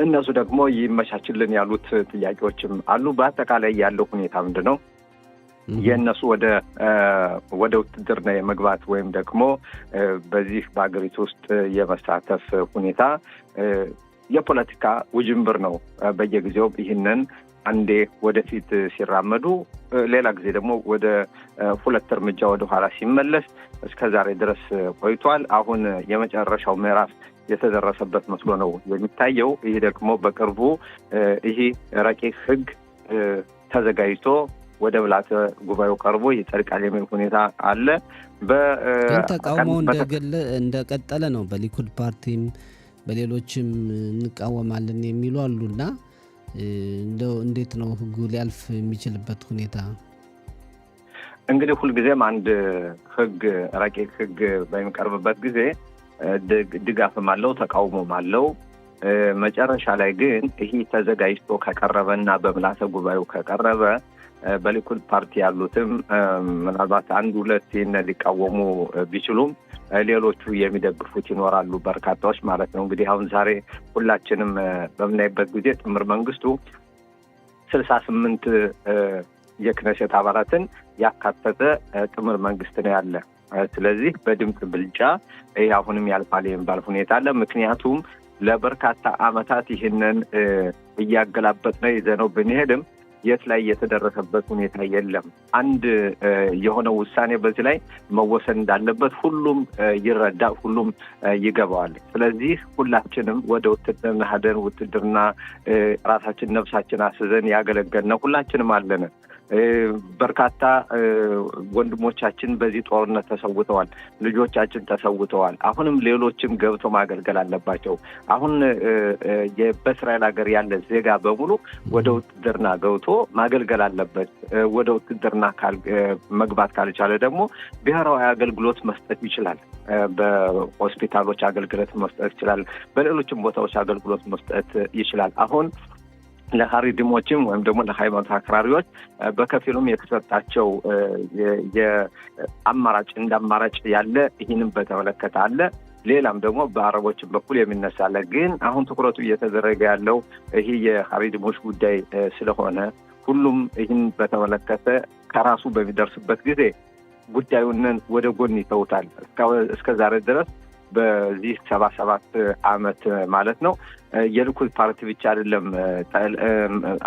እነሱ ደግሞ ይመቻችልን ያሉት ጥያቄዎችም አሉ። በአጠቃላይ ያለው ሁኔታ ምንድነው? የነሱ ወደ ውትድርና የመግባት ወይም ደግሞ በዚህ በአገሪቱ ውስጥ የመሳተፍ ሁኔታ የፖለቲካ ውጅንብር ነው። በየጊዜው ይህንን አንዴ ወደፊት ሲራመዱ፣ ሌላ ጊዜ ደግሞ ወደ ሁለት እርምጃ ወደ ኋላ ሲመለስ እስከ ዛሬ ድረስ ቆይቷል። አሁን የመጨረሻው ምዕራፍ የተደረሰበት መስሎ ነው የሚታየው። ይህ ደግሞ በቅርቡ ይህ ረቂቅ ሕግ ተዘጋጅቶ ወደ ምልዓተ ጉባኤው ቀርቦ ይጸድቃል የሚል ሁኔታ አለ። ግን ተቃውሞ እንደቀጠለ ነው። በሊኩድ ፓርቲም በሌሎችም እንቃወማለን የሚሉ አሉና እንደው እንዴት ነው ሕጉ ሊያልፍ የሚችልበት ሁኔታ? እንግዲህ ሁልጊዜም አንድ ሕግ ረቂቅ ሕግ በሚቀርብበት ጊዜ ድጋፍም አለው፣ ተቃውሞም አለው። መጨረሻ ላይ ግን ይህ ተዘጋጅቶ ከቀረበና በምልዓተ ጉባኤው ከቀረበ በሊኩድ ፓርቲ ያሉትም ምናልባት አንድ ሁለት ይህን ሊቃወሙ ቢችሉም ሌሎቹ የሚደግፉት ይኖራሉ፣ በርካታዎች ማለት ነው። እንግዲህ አሁን ዛሬ ሁላችንም በምናይበት ጊዜ ጥምር መንግስቱ 68 የክነሴት አባላትን ያካተተ ጥምር መንግስት ነው ያለ። ስለዚህ በድምፅ ብልጫ ይህ አሁንም ያልፋል የሚባል ሁኔታ አለ። ምክንያቱም ለበርካታ ዓመታት ይህንን እያገላበጥን ይዘነው ብንሄድም የት ላይ የተደረሰበት ሁኔታ የለም። አንድ የሆነ ውሳኔ በዚህ ላይ መወሰን እንዳለበት ሁሉም ይረዳ፣ ሁሉም ይገባዋል። ስለዚህ ሁላችንም ወደ ውትድርና ሄደን ውትድርና ራሳችን ነፍሳችን አስዘን ያገለገልነው ሁላችንም አለን። በርካታ ወንድሞቻችን በዚህ ጦርነት ተሰውተዋል፣ ልጆቻችን ተሰውተዋል። አሁንም ሌሎችም ገብተው ማገልገል አለባቸው። አሁን በእስራኤል ሀገር ያለ ዜጋ በሙሉ ወደ ውትድርና ገብቶ ማገልገል አለበት። ወደ ውትድርና መግባት ካልቻለ ደግሞ ብሔራዊ አገልግሎት መስጠት ይችላል። በሆስፒታሎች አገልግሎት መስጠት ይችላል። በሌሎችም ቦታዎች አገልግሎት መስጠት ይችላል። አሁን ለሀሪዲሞችም ወይም ደግሞ ለሃይማኖት አክራሪዎች በከፊሉም የተሰጣቸው የአማራጭ እንዳማራጭ ያለ ይህንም በተመለከተ አለ። ሌላም ደግሞ በአረቦችም በኩል የሚነሳለ። ግን አሁን ትኩረቱ እየተደረገ ያለው ይህ የሀሪዲሞች ጉዳይ ስለሆነ ሁሉም ይህን በተመለከተ ከራሱ በሚደርስበት ጊዜ ጉዳዩን ወደ ጎን ይተውታል። እስከ ዛሬ ድረስ በዚህ 77 ዓመት ማለት ነው የሊኩድ ፓርቲ ብቻ አይደለም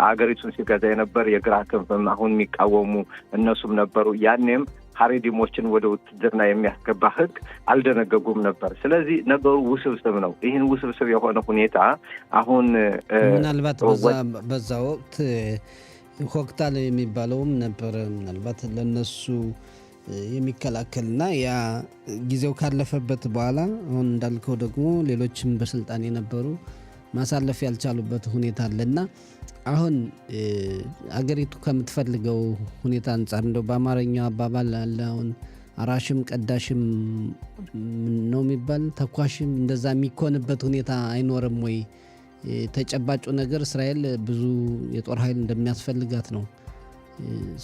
አገሪቱን ሲገዛ የነበር የግራ ክንፍም አሁን የሚቃወሙ እነሱም ነበሩ። ያኔም ሀሪዲሞችን ወደ ውትድርና የሚያስገባ ሕግ አልደነገጉም ነበር። ስለዚህ ነገሩ ውስብስብ ነው። ይህን ውስብስብ የሆነ ሁኔታ አሁን ምናልባት በዛ ወቅት ሆክታል የሚባለውም ነበር ምናልባት ለነሱ የሚከላከልና ያ ጊዜው ካለፈበት በኋላ አሁን እንዳልከው ደግሞ ሌሎችም በስልጣን የነበሩ ማሳለፍ ያልቻሉበት ሁኔታ አለና አሁን አገሪቱ ከምትፈልገው ሁኔታ አንጻር እንደው በአማርኛው አባባል አለ አሁን አራሽም ቀዳሽም ነው የሚባል ተኳሽም እንደዛ የሚኮንበት ሁኔታ አይኖርም ወይ? ተጨባጩ ነገር እስራኤል ብዙ የጦር ኃይል እንደሚያስፈልጋት ነው።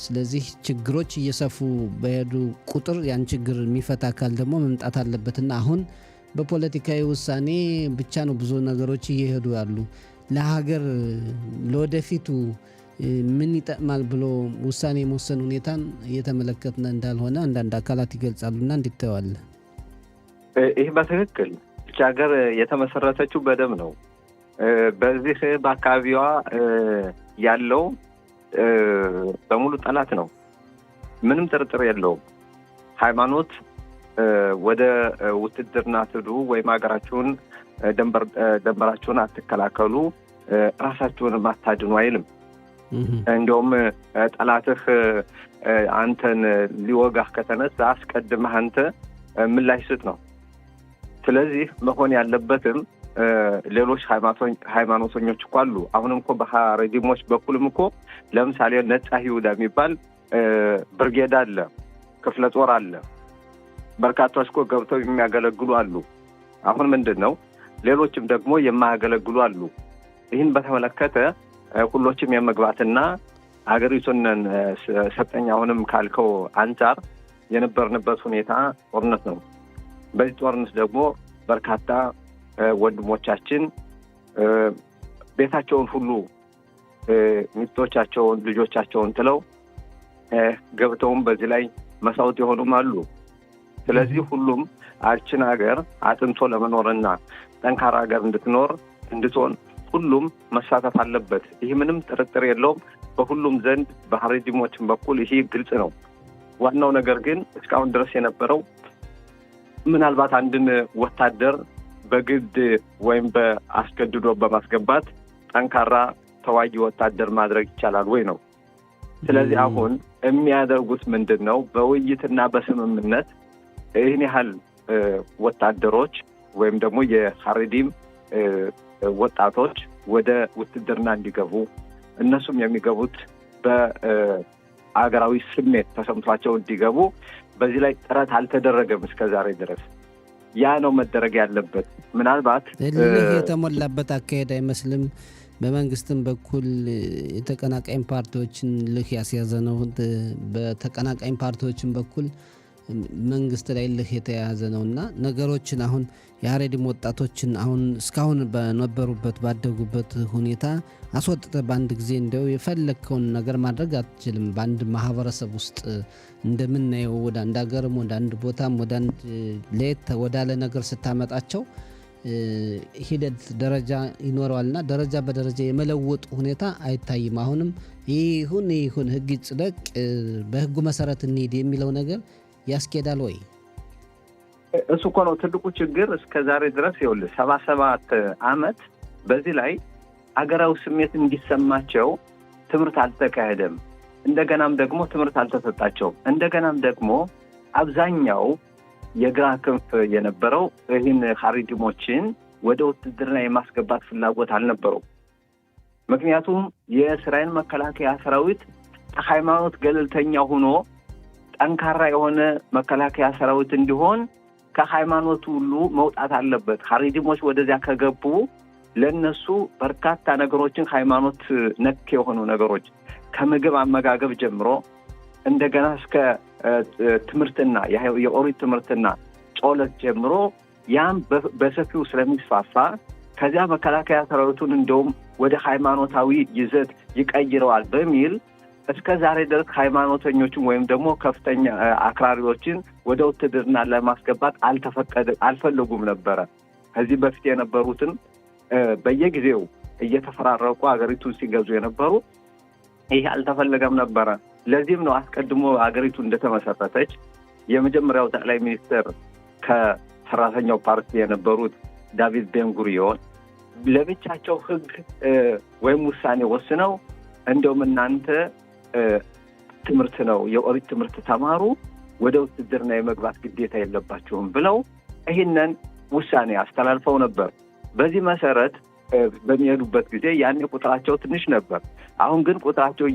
ስለዚህ ችግሮች እየሰፉ በሄዱ ቁጥር ያን ችግር የሚፈታ አካል ደግሞ መምጣት አለበትና አሁን በፖለቲካዊ ውሳኔ ብቻ ነው ብዙ ነገሮች እየሄዱ ያሉ። ለሀገር ለወደፊቱ ምን ይጠቅማል ብሎ ውሳኔ የመወሰን ሁኔታን እየተመለከትን እንዳልሆነ አንዳንድ አካላት ይገልጻሉና እንዲተዋል። ይህ በትክክል ብቻ ሀገር የተመሰረተችው በደም ነው። በዚህ በአካባቢዋ ያለው በሙሉ ጠላት ነው። ምንም ጥርጥር የለውም። ሃይማኖት ወደ ውትድርና ትዱ ወይም ሀገራችሁን ደንበራችሁን አትከላከሉ፣ ራሳችሁን አታድኑ አይልም። እንደውም ጠላትህ አንተን ሊወጋህ ከተነሳ አስቀድመህ አንተ ምላሽ ስጥ ነው። ስለዚህ መሆን ያለበትም ሌሎች ሃይማኖተኞች እኮ አሉ። አሁንም እኮ በሀረዲሞች በኩልም እኮ ለምሳሌ ነጻ ይሁዳ የሚባል ብርጌድ አለ፣ ክፍለ ጦር አለ። በርካታዎች እኮ ገብተው የሚያገለግሉ አሉ። አሁን ምንድን ነው ሌሎችም ደግሞ የማያገለግሉ አሉ። ይህን በተመለከተ ሁሎችም የመግባትና ሀገሪቱን ሰጠኝ አሁንም ካልከው አንጻር የነበርንበት ሁኔታ ጦርነት ነው። በዚህ ጦርነት ደግሞ በርካታ ወንድሞቻችን ቤታቸውን ሁሉ ሚስቶቻቸውን፣ ልጆቻቸውን ጥለው ገብተውም በዚህ ላይ መስዋዕት የሆኑም አሉ። ስለዚህ ሁሉም አችን ሀገር አጥንቶ ለመኖርና ጠንካራ ሀገር እንድትሆን ሁሉም መሳተፍ አለበት። ይህ ምንም ጥርጥር የለውም። በሁሉም ዘንድ በሀሬዲሞችም በኩል ይሄ ግልጽ ነው። ዋናው ነገር ግን እስካሁን ድረስ የነበረው ምናልባት አንድን ወታደር በግድ ወይም በአስገድዶ በማስገባት ጠንካራ ተዋጊ ወታደር ማድረግ ይቻላል ወይ ነው። ስለዚህ አሁን የሚያደርጉት ምንድን ነው? በውይይትና በስምምነት ይህን ያህል ወታደሮች ወይም ደግሞ የሀሬዲም ወጣቶች ወደ ውትድርና እንዲገቡ፣ እነሱም የሚገቡት በአገራዊ ስሜት ተሰምቷቸው እንዲገቡ በዚህ ላይ ጥረት አልተደረገም እስከ ዛሬ ድረስ። ያ ነው መደረግ ያለበት። ምናልባት እልህ የተሞላበት አካሄድ አይመስልም። በመንግስትም በኩል የተቀናቃኝ ፓርቲዎችን ልህ ያስያዘ ነው። በተቀናቃኝ ፓርቲዎችን በኩል መንግስት ላይ ልህ የተያያዘ ነው እና ነገሮችን አሁን የሀሬዲም ወጣቶችን አሁን እስካሁን በነበሩበት ባደጉበት ሁኔታ አስወጥተ በአንድ ጊዜ እንዲያው የፈለግከውን ነገር ማድረግ አትችልም። በአንድ ማህበረሰብ ውስጥ እንደምናየው ወደ አንድ ሀገርም ወደ አንድ ቦታም ወደ አንድ ለየት ወዳለ ነገር ስታመጣቸው ሂደት ደረጃ ይኖረዋልና ደረጃ በደረጃ የመለወጡ ሁኔታ አይታይም። አሁንም ይሁን ህግ ይጽደቅ፣ በህጉ መሰረት እንሂድ የሚለው ነገር ያስኬዳል ወይ? እሱ እኮ ነው ትልቁ ችግር። እስከ ዛሬ ድረስ ይኸውልህ 77 ዓመት በዚህ ላይ አገራዊ ስሜት እንዲሰማቸው ትምህርት አልተካሄደም። እንደገናም ደግሞ ትምህርት አልተሰጣቸውም። እንደገናም ደግሞ አብዛኛው የግራ ክንፍ የነበረው ይህን ሀሬዲሞችን ወደ ውትድርና የማስገባት ፍላጎት አልነበረው። ምክንያቱም የእስራኤል መከላከያ ሰራዊት ሃይማኖት ገለልተኛ ሆኖ ጠንካራ የሆነ መከላከያ ሰራዊት እንዲሆን ከሃይማኖቱ ሁሉ መውጣት አለበት። ሀሬዲሞች ወደዚያ ከገቡ ለነሱ በርካታ ነገሮችን ሃይማኖት ነክ የሆኑ ነገሮች ከምግብ አመጋገብ ጀምሮ እንደገና እስከ ትምህርትና የኦሪት ትምህርትና ጾለት ጀምሮ ያም በሰፊው ስለሚስፋፋ ከዚያ መከላከያ ሰራዊቱን እንደውም ወደ ሃይማኖታዊ ይዘት ይቀይረዋል በሚል እስከ ዛሬ ድረስ ሃይማኖተኞችን ወይም ደግሞ ከፍተኛ አክራሪዎችን ወደ ውትድርና ለማስገባት አልፈለጉም ነበረ። ከዚህ በፊት የነበሩትን በየጊዜው እየተፈራረቁ ሀገሪቱን ሲገዙ የነበሩ ይሄ አልተፈለገም ነበረ። ለዚህም ነው አስቀድሞ ሀገሪቱ እንደተመሰረተች የመጀመሪያው ጠቅላይ ሚኒስትር ከሰራተኛው ፓርቲ የነበሩት ዳቪድ ቤንጉሪዮን ለብቻቸው ህግ ወይም ውሳኔ ወስነው እንደውም እናንተ ትምህርት ነው የኦሪት ትምህርት ተማሩ፣ ወደ ውትድርና የመግባት ግዴታ የለባችሁም ብለው ይህንን ውሳኔ አስተላልፈው ነበር። በዚህ መሰረት በሚሄዱበት ጊዜ ያኔ ቁጥራቸው ትንሽ ነበር። አሁን ግን ቁጥራቸው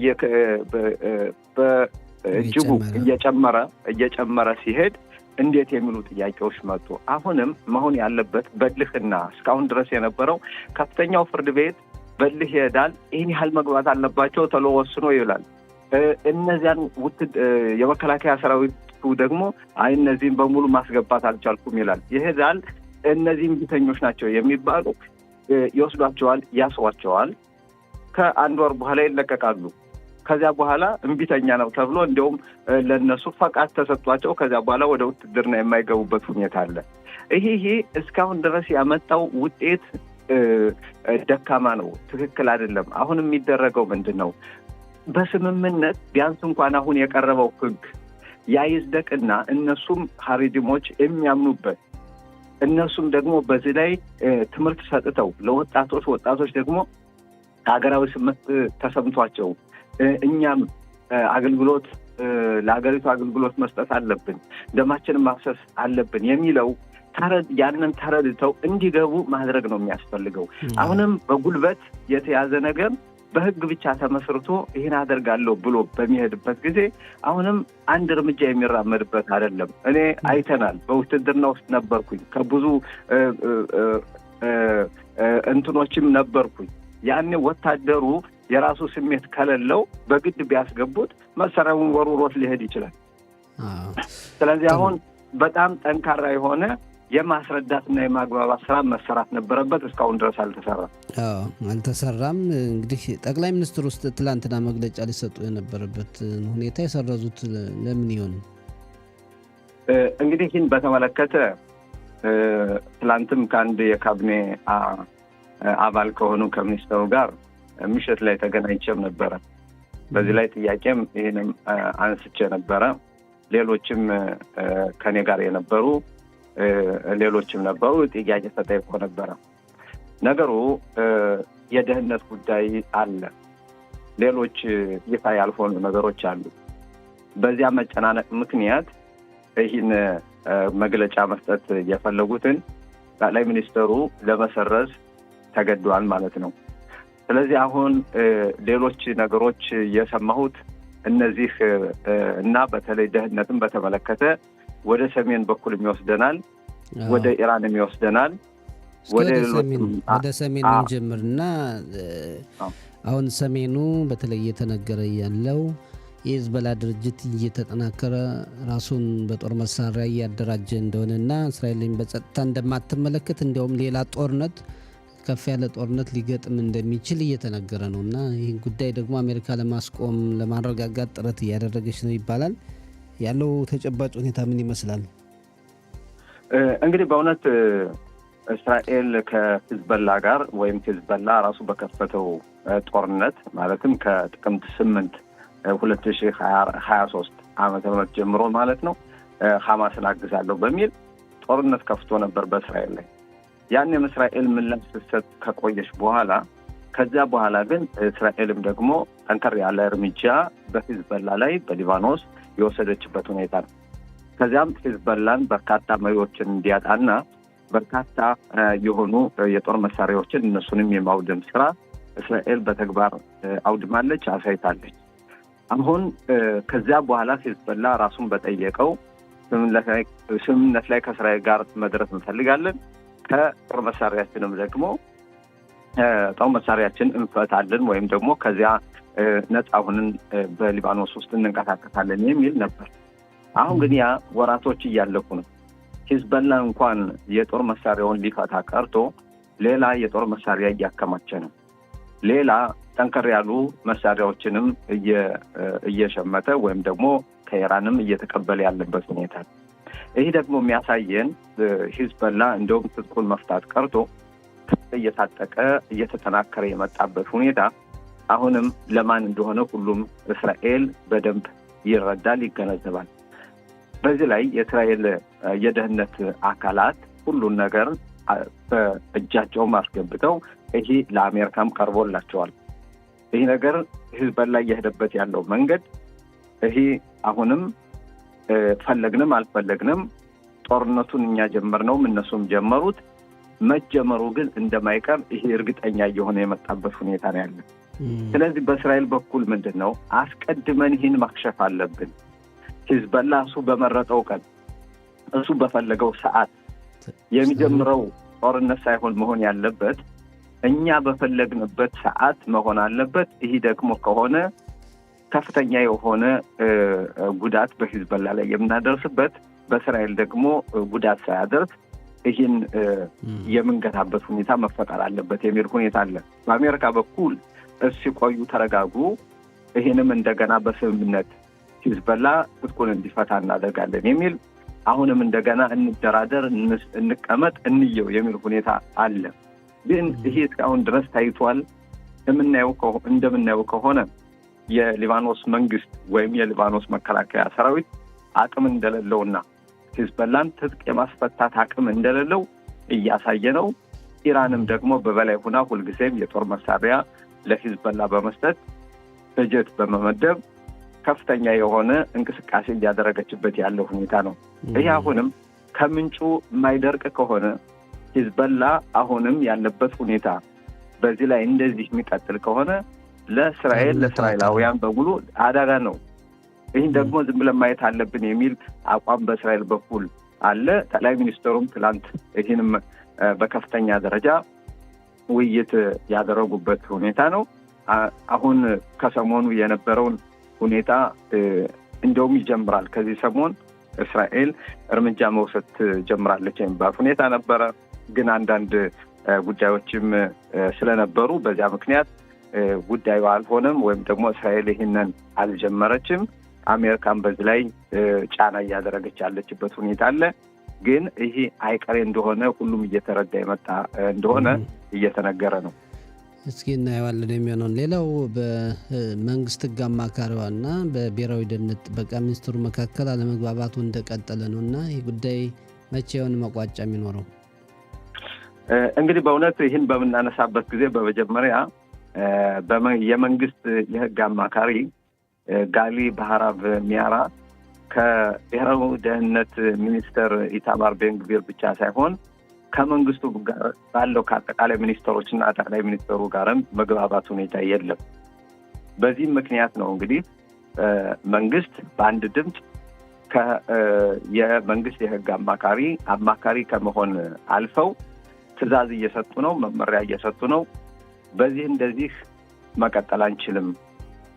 በእጅጉ እየጨመረ ሲሄድ እንዴት የሚሉ ጥያቄዎች መጡ። አሁንም መሆን ያለበት በልህና እስካሁን ድረስ የነበረው ከፍተኛው ፍርድ ቤት በልህ ይሄዳል። ይህን ያህል መግባት አለባቸው ተሎ ወስኖ ይላል። እነዚያን የመከላከያ ሰራዊቱ ደግሞ እነዚህን በሙሉ ማስገባት አልቻልኩም ይላል። ይሄዳል። እነዚህም ቢተኞች ናቸው የሚባሉ ይወስዷቸዋል፣ ያስሯቸዋል። ከአንድ ወር በኋላ ይለቀቃሉ። ከዚያ በኋላ እምቢተኛ ነው ተብሎ እንዲሁም ለነሱ ፈቃድ ተሰጥቷቸው ከዚያ በኋላ ወደ ውትድርና የማይገቡበት ሁኔታ አለ። ይሄ እስካሁን ድረስ ያመጣው ውጤት ደካማ ነው፣ ትክክል አይደለም። አሁን የሚደረገው ምንድን ነው? በስምምነት ቢያንስ እንኳን አሁን የቀረበው ህግ ያይዝደቅና እነሱም ሀሬዲሞች የሚያምኑበት እነሱም ደግሞ በዚህ ላይ ትምህርት ሰጥተው ወጣቶች ደግሞ ሀገራዊ ስሜት ተሰምቷቸው እኛም ለሀገሪቱ አገልግሎት መስጠት አለብን፣ ደማችንን ማፍሰስ አለብን የሚለው ያንን ተረድተው እንዲገቡ ማድረግ ነው የሚያስፈልገው። አሁንም በጉልበት የተያዘ ነገር በህግ ብቻ ተመስርቶ ይህን አደርጋለሁ ብሎ በሚሄድበት ጊዜ አሁንም አንድ እርምጃ የሚራመድበት አይደለም። እኔ አይተናል። በውትድርና ውስጥ ነበርኩኝ፣ ከብዙ እንትኖችም ነበርኩኝ። ያኔ ወታደሩ የራሱ ስሜት ከሌለው በግድ ቢያስገቡት መሳሪያውን ወርውሮት ሊሄድ ይችላል። ስለዚህ አሁን በጣም ጠንካራ የሆነ የማስረዳትና የማግባባት ስራ መሰራት ነበረበት። እስካሁን ድረስ አልተሰራም። አልተሰራም። እንግዲህ ጠቅላይ ሚኒስትሩ ውስጥ ትላንትና መግለጫ ሊሰጡ የነበረበት ሁኔታ የሰረዙት ለምን ይሆን? እንግዲህ ይህን በተመለከተ ትላንትም ከአንድ የካቢኔ አባል ከሆኑ ከሚኒስትሩ ጋር ምሽት ላይ ተገናኝቼም ነበረ። በዚህ ላይ ጥያቄም ይህንም አንስቼ ነበረ። ሌሎችም ከኔ ጋር የነበሩ ሌሎችም ነበሩ። ጥያቄ ተጠይቆ ነበረ። ነገሩ የደህንነት ጉዳይ አለ፣ ሌሎች ይፋ ያልሆኑ ነገሮች አሉ። በዚያ መጨናነቅ ምክንያት ይህን መግለጫ መስጠት የፈለጉትን ጠቅላይ ሚኒስትሩ ለመሰረዝ ተገደዋል ማለት ነው። ስለዚህ አሁን ሌሎች ነገሮች የሰማሁት እነዚህ እና በተለይ ደህንነትን በተመለከተ ወደ ሰሜን በኩል የሚወስደናል፣ ወደ ኢራን የሚወስደናል፣ ወደ ሰሜኑ እንጀምርና አሁን ሰሜኑ በተለይ እየተነገረ ያለው የሂዝቦላ ድርጅት እየተጠናከረ ራሱን በጦር መሳሪያ እያደራጀ እንደሆነና እስራኤልን በጸጥታ እንደማትመለከት እንዲያውም ሌላ ጦርነት ከፍ ያለ ጦርነት ሊገጥም እንደሚችል እየተነገረ ነው እና ይህን ጉዳይ ደግሞ አሜሪካ ለማስቆም ለማረጋጋት ጥረት እያደረገች ነው ይባላል። ያለው ተጨባጭ ሁኔታ ምን ይመስላል? እንግዲህ በእውነት እስራኤል ከሂዝቦላ ጋር ወይም ሂዝቦላ ራሱ በከፈተው ጦርነት ማለትም ከጥቅምት 8 2023 ዓመተ ምህረት ጀምሮ ማለት ነው ሐማስን አግዛለሁ በሚል ጦርነት ከፍቶ ነበር በእስራኤል ላይ። ያንም እስራኤል ምላሽ ስትሰጥ ከቆየች በኋላ ከዛ በኋላ ግን እስራኤልም ደግሞ ጠንከር ያለ እርምጃ በሂዝቦላ ላይ በሊባኖስ የወሰደችበት ሁኔታ ነው። ከዚያም ሂዝቦላን በርካታ መሪዎችን እንዲያጣና በርካታ የሆኑ የጦር መሳሪያዎችን እነሱንም የማውደም ስራ እስራኤል በተግባር አውድማለች፣ አሳይታለች። አሁን ከዚያ በኋላ ሂዝቦላ ራሱን በጠየቀው ስምምነት ላይ ከእስራኤል ጋር መድረስ እንፈልጋለን፣ ከጦር መሳሪያችንም ደግሞ ጦር መሳሪያችን እንፈታለን ወይም ደግሞ ከዚያ ነፃ ሁነን በሊባኖስ ውስጥ እንንቀሳቀሳለን የሚል ነበር። አሁን ግን ያ ወራቶች እያለፉ ነው። ሂዝቦላ እንኳን የጦር መሳሪያውን ሊፈታ ቀርቶ ሌላ የጦር መሳሪያ እያከማቸ ነው። ሌላ ጠንከር ያሉ መሳሪያዎችንም እየሸመተ ወይም ደግሞ ከኢራንም እየተቀበለ ያለበት ሁኔታ ነው። ይህ ደግሞ የሚያሳየን ሂዝቦላ እንደውም ትጥቁን መፍታት ቀርቶ እየታጠቀ እየተጠናከረ የመጣበት ሁኔታ አሁንም ለማን እንደሆነ ሁሉም እስራኤል በደንብ ይረዳል፣ ይገነዘባል። በዚህ ላይ የእስራኤል የደህንነት አካላት ሁሉን ነገር በእጃቸውም አስገብተው ይሄ ለአሜሪካም ቀርቦላቸዋል። ይህ ነገር ሂዝቦላ እየሄደበት ያለው መንገድ ይሄ አሁንም ፈለግንም አልፈለግንም ጦርነቱን እኛ ጀመርነውም እነሱም ጀመሩት፣ መጀመሩ ግን እንደማይቀር ይሄ እርግጠኛ እየሆነ የመጣበት ሁኔታ ነው ያለ። ስለዚህ በእስራኤል በኩል ምንድን ነው አስቀድመን ይህን ማክሸፍ አለብን። ሂዝቦላ እሱ በመረጠው ቀን እሱ በፈለገው ሰዓት የሚጀምረው ጦርነት ሳይሆን መሆን ያለበት እኛ በፈለግንበት ሰዓት መሆን አለበት። ይህ ደግሞ ከሆነ ከፍተኛ የሆነ ጉዳት በሂዝቦላ ላይ የምናደርስበት፣ በእስራኤል ደግሞ ጉዳት ሳያደርስ ይህን የምንገታበት ሁኔታ መፈጠር አለበት የሚል ሁኔታ አለ። በአሜሪካ በኩል ሲቆዩ ተረጋጉ፣ ይህንም እንደገና በስምምነት ሂዝቦላ ትጥቁን እንዲፈታ እናደርጋለን የሚል አሁንም እንደገና እንደራደር፣ እንቀመጥ፣ እንየው የሚል ሁኔታ አለ። ግን ይሄ እስካሁን ድረስ ታይቷል። እንደምናየው ከሆነ የሊባኖስ መንግስት ወይም የሊባኖስ መከላከያ ሰራዊት አቅም እንደሌለውና ሂዝቦላን ትጥቅ የማስፈታት አቅም እንደሌለው እያሳየ ነው። ኢራንም ደግሞ በበላይ ሆና ሁልጊዜም የጦር መሳሪያ ለሂዝቦላ በመስጠት በጀት በመመደብ ከፍተኛ የሆነ እንቅስቃሴ እያደረገችበት ያለው ሁኔታ ነው። ይህ አሁንም ከምንጩ የማይደርቅ ከሆነ ሂዝቦላ አሁንም ያለበት ሁኔታ በዚህ ላይ እንደዚህ የሚቀጥል ከሆነ ለእስራኤላውያን በሙሉ አደጋ ነው። ይህን ደግሞ ዝም ብለን ማየት አለብን የሚል አቋም በእስራኤል በኩል አለ። ጠቅላይ ሚኒስትሩም ትላንት ይህንም በከፍተኛ ደረጃ ውይይት ያደረጉበት ሁኔታ ነው። አሁን ከሰሞኑ የነበረውን ሁኔታ እንደውም ይጀምራል። ከዚህ ሰሞን እስራኤል እርምጃ መውሰድ ጀምራለች የሚባል ሁኔታ ነበረ። ግን አንዳንድ ጉዳዮችም ስለነበሩ በዚያ ምክንያት ጉዳዩ አልሆነም፣ ወይም ደግሞ እስራኤል ይህንን አልጀመረችም። አሜሪካን በዚህ ላይ ጫና እያደረገች ያለችበት ሁኔታ አለ። ግን ይሄ አይቀሬ እንደሆነ ሁሉም እየተረዳ የመጣ እንደሆነ እየተነገረ ነው። እስኪ እናየዋለን የሚሆነውን። ሌላው በመንግስት ሕግ አማካሪዋና በብሔራዊ ደህንነት ጥበቃ ሚኒስትሩ መካከል አለመግባባቱ እንደቀጠለ ነው እና ይህ ጉዳይ መቼ የሆነ መቋጫ የሚኖረው? እንግዲህ በእውነት ይህን በምናነሳበት ጊዜ በመጀመሪያ የመንግስት የሕግ አማካሪ ጋሊ ባህራም ሚያራ ከብሔራዊ ደህንነት ሚኒስተር ኢታማር ቤን-ግቪር ብቻ ሳይሆን ከመንግስቱ ጋር ባለው ከአጠቃላይ ሚኒስተሮችና ጠቅላይ ሚኒስተሩ ጋርም መግባባት ሁኔታ የለም። በዚህም ምክንያት ነው እንግዲህ መንግስት በአንድ ድምፅ የመንግስት የሕግ አማካሪ ከመሆን አልፈው ትዕዛዝ እየሰጡ ነው፣ መመሪያ እየሰጡ ነው። በዚህ እንደዚህ መቀጠል አንችልም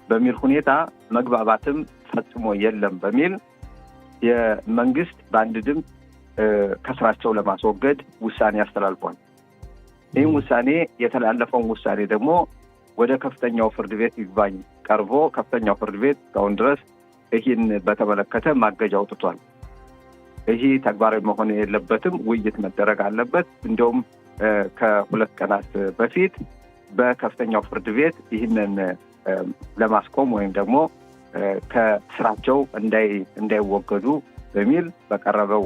በሚል ሁኔታ መግባባትም ፈጽሞ የለም በሚል የመንግስት በአንድ ድምፅ ከስራቸው ለማስወገድ ውሳኔ አስተላልፏል። ይህም ውሳኔ የተላለፈውን ውሳኔ ደግሞ ወደ ከፍተኛው ፍርድ ቤት ይግባኝ ቀርቦ ከፍተኛው ፍርድ ቤት እስካሁን ድረስ ይህን በተመለከተ ማገጃ አውጥቷል። ይህ ተግባራዊ መሆን የለበትም፣ ውይይት መደረግ አለበት። እንዲሁም ከ2 ቀናት በፊት በከፍተኛው ፍርድ ቤት ይህንን ለማስቆም ወይም ደግሞ ከስራቸው እንዳይወገዱ በሚል በቀረበው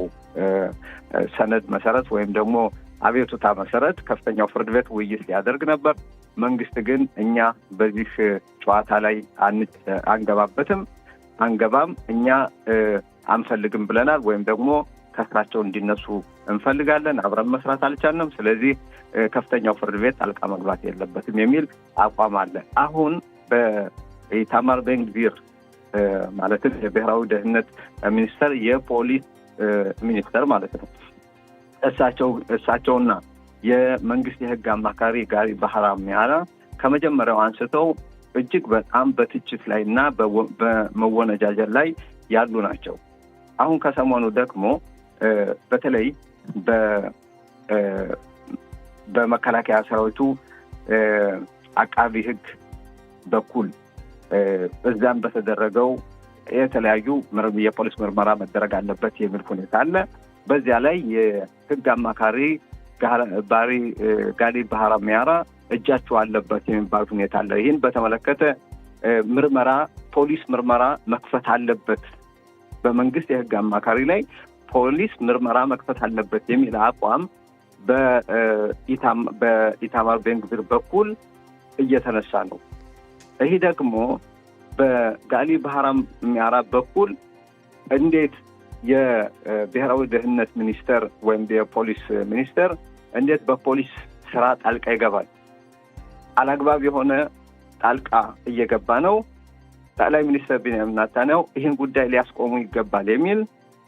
ሰነድ መሰረት ወይም ደግሞ አቤቱታ መሰረት ከፍተኛው ፍርድ ቤት ውይይት ሊያደርግ ነበር። መንግስት ግን እኛ በዚህ ጨዋታ ላይ አንገባም፣ እኛ አንፈልግም ብለናል፣ ወይም ደግሞ ከስራቸው እንዲነሱ እንፈልጋለን፣ አብረን መስራት አልቻልንም፣ ስለዚህ ከፍተኛው ፍርድ ቤት ጣልቃ መግባት የለበትም የሚል አቋም አለ። አሁን በኢታማር ቤን-ግቪር ማለትም የብሔራዊ ደህንነት ሚኒስተር የፖሊስ ሚኒስተር ማለት ነው። እሳቸውና የመንግስት የሕግ አማካሪ ጋሊ ባህራም ሚያራ ከመጀመሪያው አንስተው እጅግ በጣም በትችት ላይ እና በመወነጃጀል ላይ ያሉ ናቸው። አሁን ከሰሞኑ ደግሞ በተለይ በመከላከያ ሰራዊቱ አቃቢ ሕግ በኩል እዛም በተደረገው የተለያዩ የፖሊስ ምርመራ መደረግ አለበት የሚል ሁኔታ አለ። በዚያ ላይ የሕግ አማካሪ ጋሊ ባህራም ሚያራ እጃቸው አለበት የሚባል ሁኔታ አለ። ይህን በተመለከተ ፖሊስ ምርመራ መክፈት አለበት፣ በመንግስት የሕግ አማካሪ ላይ ፖሊስ ምርመራ መክፈት አለበት የሚል አቋም በኢታማር ቤን-ግቪር በኩል እየተነሳ ነው። ይህ ደግሞ በጋሊ ባህራም ሚያራ በኩል እንዴት የብሔራዊ ደህንነት ሚኒስተር ወይም የፖሊስ ሚኒስተር እንዴት በፖሊስ ስራ ጣልቃ ይገባል? አላግባብ የሆነ ጣልቃ እየገባ ነው። ጠቅላይ ሚኒስትር ቢንያሚን ኔታንያሁ ይህን ጉዳይ ሊያስቆሙ ይገባል የሚል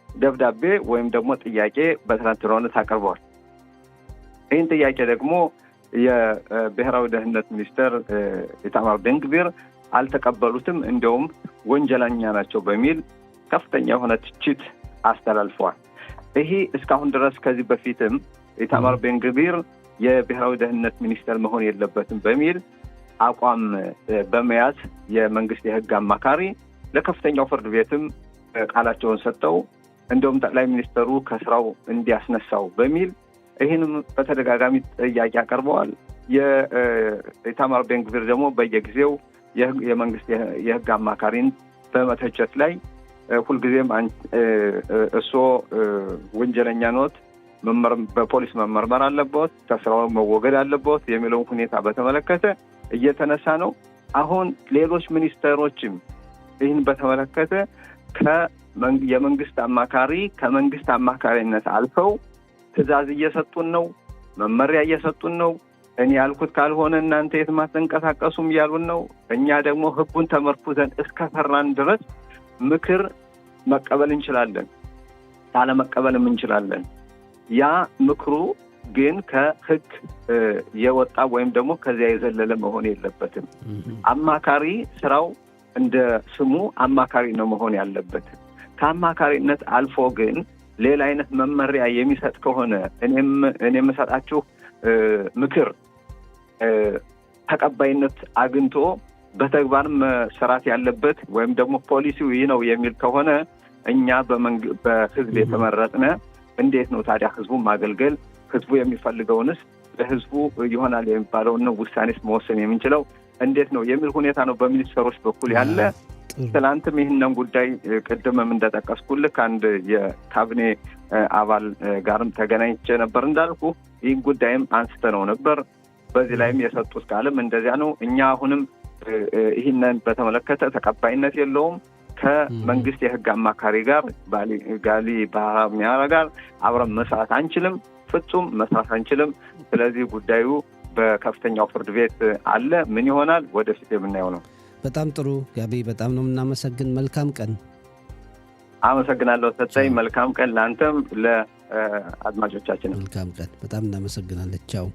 ደብዳቤ ወይም ደግሞ ጥያቄ በትናንትናው ዕለት አቅርበዋል። ይህን ጥያቄ ደግሞ የብሔራዊ ደህንነት ሚኒስተር ኢታማር ቤን-ግቪር አልተቀበሉትም። እንዲያውም ወንጀለኛ ናቸው በሚል ከፍተኛ የሆነ ትችት አስተላልፈዋል። ይሄ እስካሁን ድረስ ከዚህ በፊትም ኢታማር ቤን-ግቪር የብሔራዊ ደህንነት ሚኒስተር መሆን የለበትም በሚል አቋም በመያዝ የመንግስት የሕግ አማካሪ ለከፍተኛው ፍርድ ቤትም ቃላቸውን ሰጥተው እንደውም ጠቅላይ ሚኒስተሩ ከስራው እንዲያስነሳው በሚል ይህንም በተደጋጋሚ ጥያቄ አቀርበዋል። የኢታማር ቤን-ግቪር ደግሞ በየጊዜው የመንግስት የሕግ አማካሪን በመተቸት ላይ ሁልጊዜም እሶ ወንጀለኛ ኖት፣ በፖሊስ መመርመር አለበት፣ ከስራው መወገድ አለበት የሚለውን ሁኔታ በተመለከተ እየተነሳ ነው። አሁን ሌሎች ሚኒስተሮችም ይህን በተመለከተ የመንግስት አማካሪ ከመንግስት አማካሪነት አልፈው ትዕዛዝ እየሰጡን ነው፣ መመሪያ እየሰጡን ነው። እኔ ያልኩት ካልሆነ እናንተ የትም አትንቀሳቀሱም እያሉን ነው። እኛ ደግሞ ህጉን ተመርኩዘን እስከሰራን ድረስ ምክር መቀበል እንችላለን፣ አለመቀበልም እንችላለን። ያ ምክሩ ግን ከህግ የወጣ ወይም ደግሞ ከዚያ የዘለለ መሆን የለበትም። አማካሪ ስራው እንደ ስሙ አማካሪ ነው መሆን ያለበት። ከአማካሪነት አልፎ ግን ሌላ አይነት መመሪያ የሚሰጥ ከሆነ እኔም የምሰጣችሁ ምክር ተቀባይነት አግኝቶ በተግባር መሰራት ያለበት ወይም ደግሞ ፖሊሲው ይህ ነው የሚል ከሆነ እኛ በህዝብ የተመረጥነ እንዴት ነው ታዲያ ህዝቡን ማገልገል ህዝቡ የሚፈልገውንስ ለህዝቡ ይሆናል የሚባለውን ውሳኔስ መወሰን የምንችለው እንዴት ነው የሚል ሁኔታ ነው በሚኒስትሮች በኩል ያለ። ትላንትም ይህንን ጉዳይ ቅድምም እንደጠቀስኩልህ ከአንድ የካቢኔ አባል ጋርም ተገናኝቼ ነበር እንዳልኩ ይህን ጉዳይም አንስተነው ነበር። በዚህ ላይም የሰጡት ቃልም እንደዚያ ነው። እኛ አሁንም ይህንን በተመለከተ ተቀባይነት የለውም። ከመንግስት የህግ አማካሪ ጋር ጋሊ ባህሚያራ ጋር አብረን መስራት አንችልም፣ ፍጹም መስራት አንችልም። ስለዚህ ጉዳዩ በከፍተኛው ፍርድ ቤት አለ። ምን ይሆናል ወደፊት የምናየው ነው። በጣም ጥሩ ጋቢ፣ በጣም ነው የምናመሰግን። መልካም ቀን። አመሰግናለሁ ሰጠኝ። መልካም ቀን ለአንተም ለአድማጮቻችን። መልካም ቀን። በጣም እናመሰግናለን። ቻው።